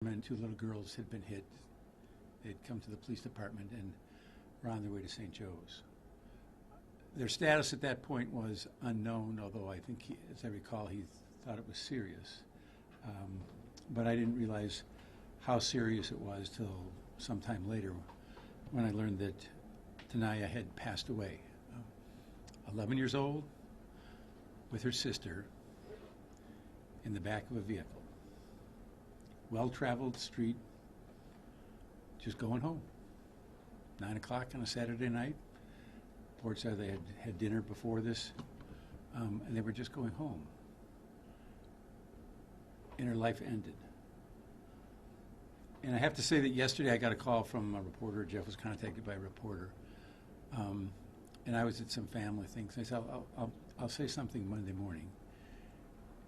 And two little girls had been hit. They'd come to the police department and were on their way to St. Joe's. Their status at that point was unknown, although I think, as I recall, he thought it was serious. But I didn't realize how serious it was till sometime later when I learned that Tanaya had passed away. 11 years old, with her sister, in the back of a vehicle. Well-traveled street, just going home. 9 o'clock on a Saturday night. Reports are they had dinner before this, and they were just going home. And her life ended. And I have to say that yesterday I got a call from a reporter. Jeff was contacted by a reporter. And I was at some family things. I said, I'll say something Monday morning.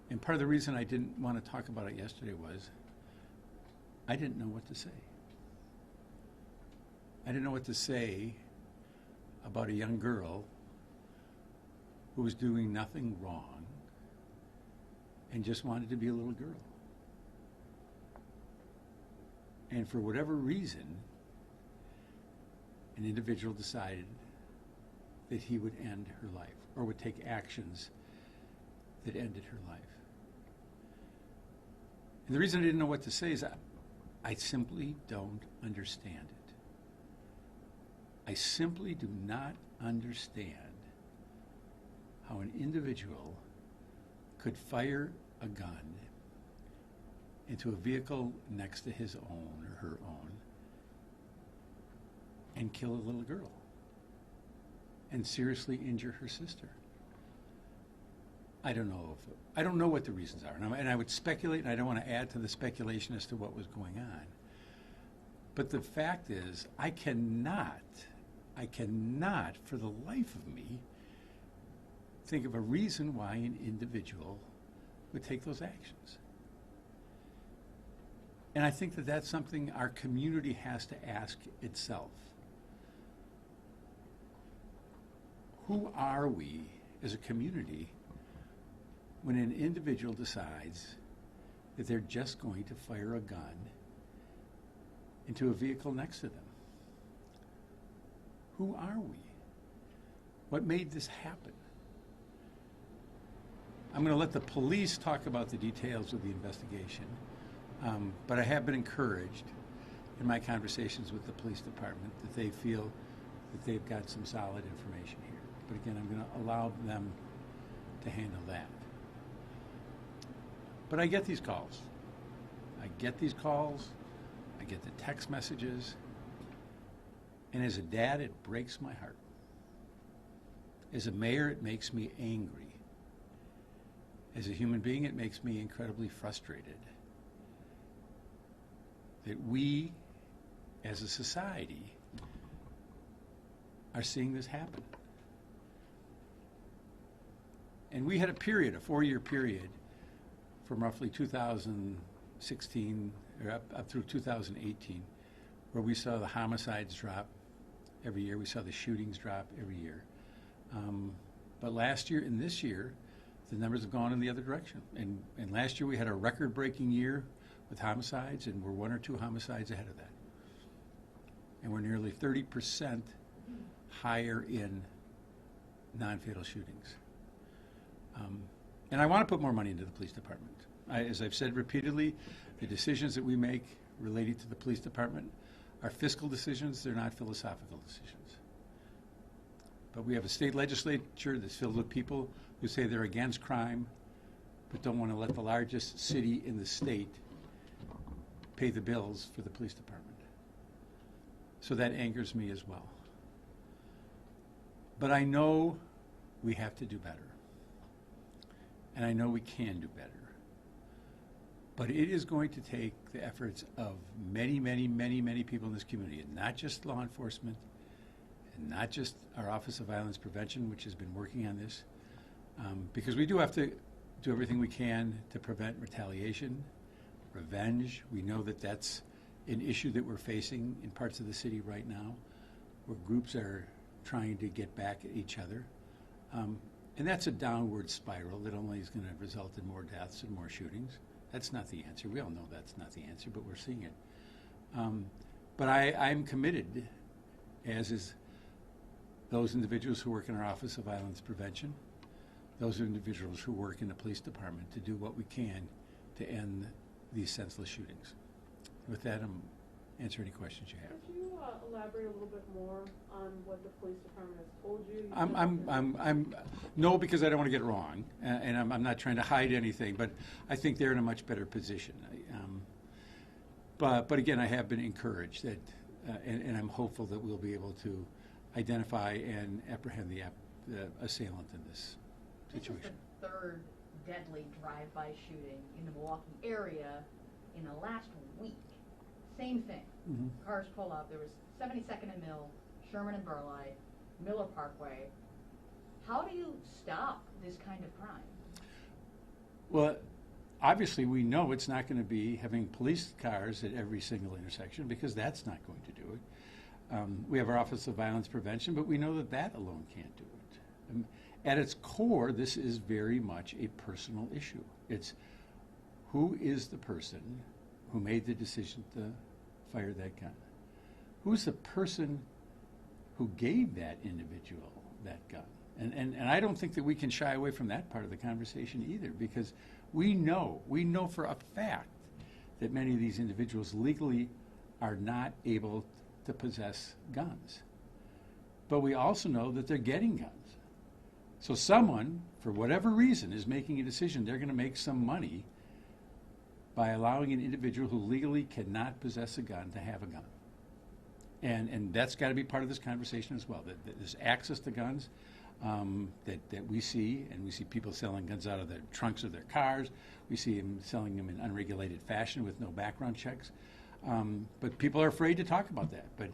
And part of the reason I didn't want to talk about it yesterday was I didn't know what to say. I didn't know what to say about a young girl who was doing nothing wrong and just wanted to be a little girl. And for whatever reason, an individual decided that he would end her life or would take actions that ended her life. And the reason I didn't know what to say is I simply don't understand it. I simply do not understand how an individual could fire a gun into a vehicle next to his own or her own and kill a little girl and seriously injure her sister. I don't know what the reasons are, and I would speculate, and I don't want to add to the speculation as to what was going on. But the fact is, I cannot, for the life of me, think of a reason why an individual would take those actions. And I think that that's something our community has to ask itself. Who are we as a community when an individual decides that they're just going to fire a gun into a vehicle next to them? Who are we? What made this happen? I'm going to let the police talk about the details of the investigation, but I have been encouraged in my conversations with the police department that they feel that they've got some solid information here. But again, I'm going to allow them to handle that. But I get these calls. I get the text messages, and as a dad, it breaks my heart. As a mayor, it makes me angry. As a human being, it makes me incredibly frustrated that we, as a society, are seeing this happen. And we had a period, a 4-year period, from roughly 2016 or up through 2018, where we saw the homicides drop every year. We saw the shootings drop every year. But last year and this year, the numbers have gone in the other direction. And last year we had a record-breaking year with homicides, and we're 1 or 2 homicides ahead of that. And we're nearly 30% higher in non-fatal shootings. And I want to put more money into the police department. As I've said repeatedly, the decisions that we make related to the police department are fiscal decisions. They're not philosophical decisions. But we have a state legislature that's filled with people who say they're against crime, but don't want to let the largest city in the state pay the bills for the police department. So that angers me as well. But I know we have to do better. And I know we can do better. But it is going to take the efforts of many, many, many, many people in this community, and not just law enforcement, and not just our Office of Violence Prevention, which has been working on this, because we do have to do everything we can to prevent retaliation, revenge. We know that that's an issue that we're facing in parts of the city right now, where groups are trying to get back at each other. And that's a downward spiral that only is going to result in more deaths and more shootings. That's not the answer. We all know that's not the answer, but we're seeing it. But I'm committed, as is those individuals who work in our Office of Violence Prevention, those individuals who work in the police department, to do what we can to end these senseless shootings. With that, I'm answer any questions you have. Could you elaborate a little bit more on what the police department has told you? No, because I don't want to get it wrong, and I'm not trying to hide anything, but I think they're in a much better position. But again, I have been encouraged that, and I'm hopeful that we'll be able to identify and apprehend the assailant in this situation. This is the third deadly drive-by shooting in the Milwaukee area in the last week. Same thing. Mm-hmm. Cars pull up. There was 72nd and Mill, Sherman and Burleigh, Miller Parkway. How do you stop this kind of crime? Well, obviously we know it's not going to be having police cars at every single intersection, because that's not going to do it. We have our Office of Violence Prevention, but we know that that alone can't do it. At its core, this is very much a personal issue. It's who is the person who made the decision to fire that gun? Who's the person who gave that individual that gun? And I don't think that we can shy away from that part of the conversation either, because we know for a fact that many of these individuals legally are not able to possess guns. But we also know that they're getting guns. So someone, for whatever reason, is making a decision. They're going to make some money by allowing an individual who legally cannot possess a gun to have a gun. And that's got to be part of this conversation as well, that there's access to guns that we see, and we see people selling guns out of the trunks of their cars. We see them selling them in unregulated fashion with no background checks. But people are afraid to talk about that. But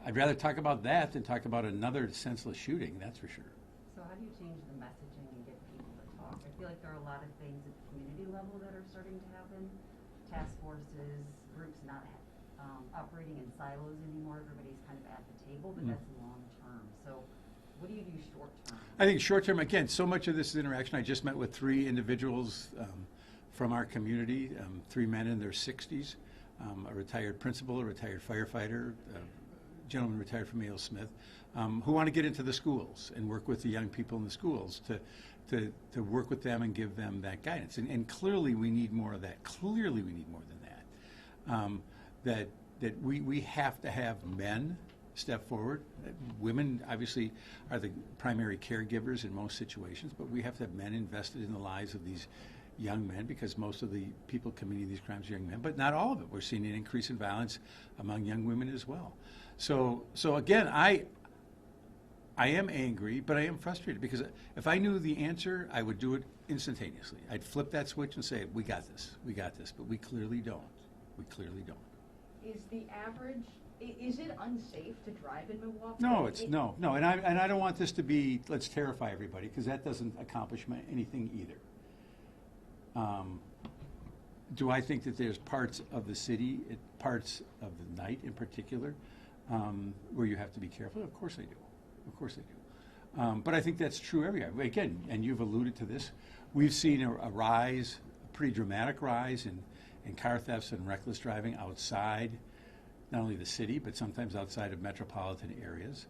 I'd rather talk about that than talk about another senseless shooting, that's for sure. So how do you change the messaging and get people to talk? I feel like there are a lot of things at the community level that are starting to happen. Task forces, groups not operating in silos anymore. Everybody's kind of at the table, but that's long term. So what do you do short term? I think short term, again, so much of this is interaction. I just met with 3 individuals from our community, 3 men in their 60s, a retired principal, a retired firefighter, a gentleman retired from A.L. Smith, who want to get into the schools and work with the young people in the schools to work with them and give them that guidance. And clearly we need more of that. Clearly we need more than that. That we have to have men step forward. Women obviously are the primary caregivers in most situations, but we have to have men invested in the lives of these young men, because most of the people committing these crimes are young men, but not all of it. We're seeing an increase in violence among young women as well. So again, I am angry, but I am frustrated, because if I knew the answer, I would do it instantaneously. I'd flip that switch and say, we got this, but we clearly don't. We clearly don't. Is it unsafe to drive in Milwaukee? No, no, and I don't want this to be, let's terrify everybody, because that doesn't accomplish anything either. Do I think that there's parts of the city, parts of the night in particular, where you have to be careful? Of course I do. Of course I do. But I think that's true everywhere. Again, and you've alluded to this, we've seen a rise, a pretty dramatic rise in car thefts and reckless driving outside not only the city, but sometimes outside of metropolitan areas.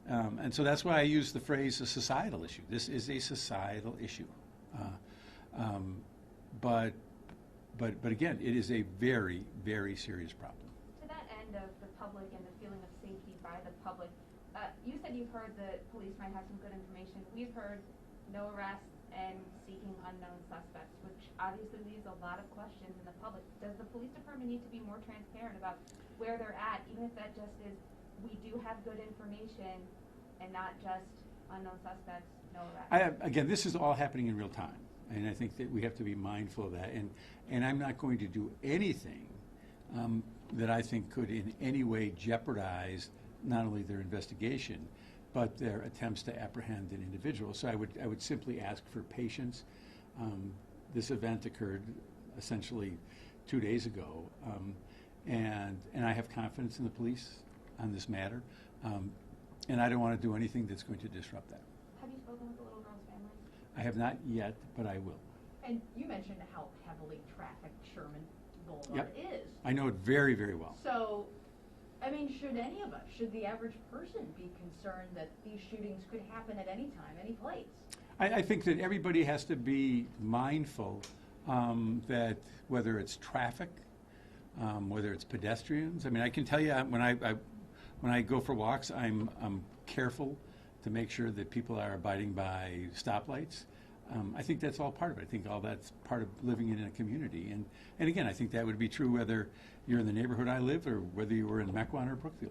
And so that's why I use the phrase a societal issue. This is a societal issue. But again, it is a very, very serious problem. To that end of the public and the feeling of safety by the public, you said you've heard that police might have some good information. We've heard no arrests and seeking unknown suspects, which obviously leaves a lot of questions in the public. Does the police department need to be more transparent about where they're at, even if that just is, we do have good information and not just unknown suspects, no arrests? Again, this is all happening in real time, and I think that we have to be mindful of that. And I'm not going to do anything that I think could in any way jeopardize not only their investigation, but their attempts to apprehend an individual. So I would simply ask for patience. This event occurred essentially 2 days ago, and I have confidence in the police on this matter, and I don't want to do anything that's going to disrupt that. Have you spoken with the little girl's family? I have not yet, but I will. And you mentioned how heavily trafficked Sherman Boulevard Yep. is. I know it very, very well. So, I mean, should any of us, should the average person be concerned that these shootings could happen at any time, any place? I think that everybody has to be mindful that whether it's traffic, whether it's pedestrians. I mean, I can tell you when I go for walks, I'm careful to make sure that people are abiding by stoplights. I think that's all part of it. I think all that's part of living in a community. And again, I think that would be true whether you're in the neighborhood I live or whether you were in Mequon or Brookfield.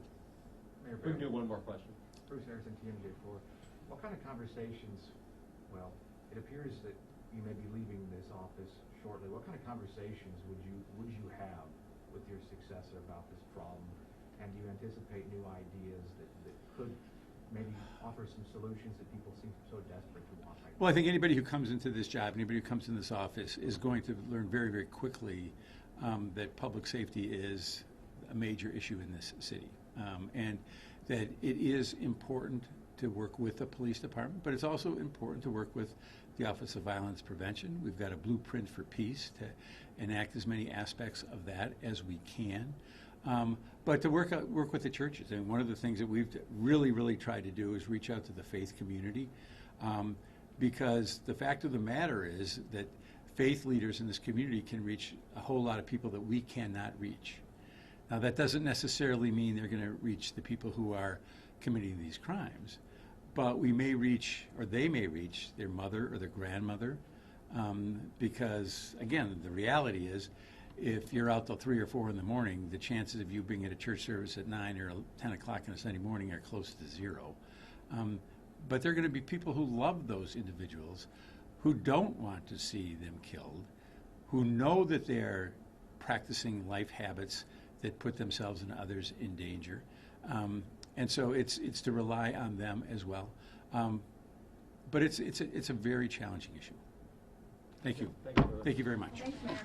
Mayor We can Barrett, do one more question. Bruce Harrison, TMJ4. What kind of conversations, well, it appears that you may be leaving this office shortly. What kind of conversations would you have with your successor about this problem? And do you anticipate new ideas that could maybe offer some solutions that people seem so desperate to want right now? Well, I think anybody who comes into this job, anybody who comes in this office is going to learn very, very quickly that public safety is a major issue in this city. And that it is important to work with the police department, but it's also important to work with the Office of Violence Prevention. We've got a blueprint for peace to enact as many aspects of that as we can. But to work with the churches. And one of the things that we've really, really tried to do is reach out to the faith community. Because the fact of the matter is that faith leaders in this community can reach a whole lot of people that we cannot reach. Now, that doesn't necessarily mean they're going to reach the people who are committing these crimes, but we may reach, or they may reach, their mother or their grandmother, because, again, the reality is, if you're out till 3 or 4 in the morning, the chances of you being at a church service at 9 or 10 o'clock on a Sunday morning are close to zero. But there are going to be people who love those individuals, who don't want to see them killed, who know that they're practicing life habits that put themselves and others in danger. And so it's to rely on them as well. But it's a very challenging issue. Thank you. Thank you. Thank you very much. Thanks, Mayor.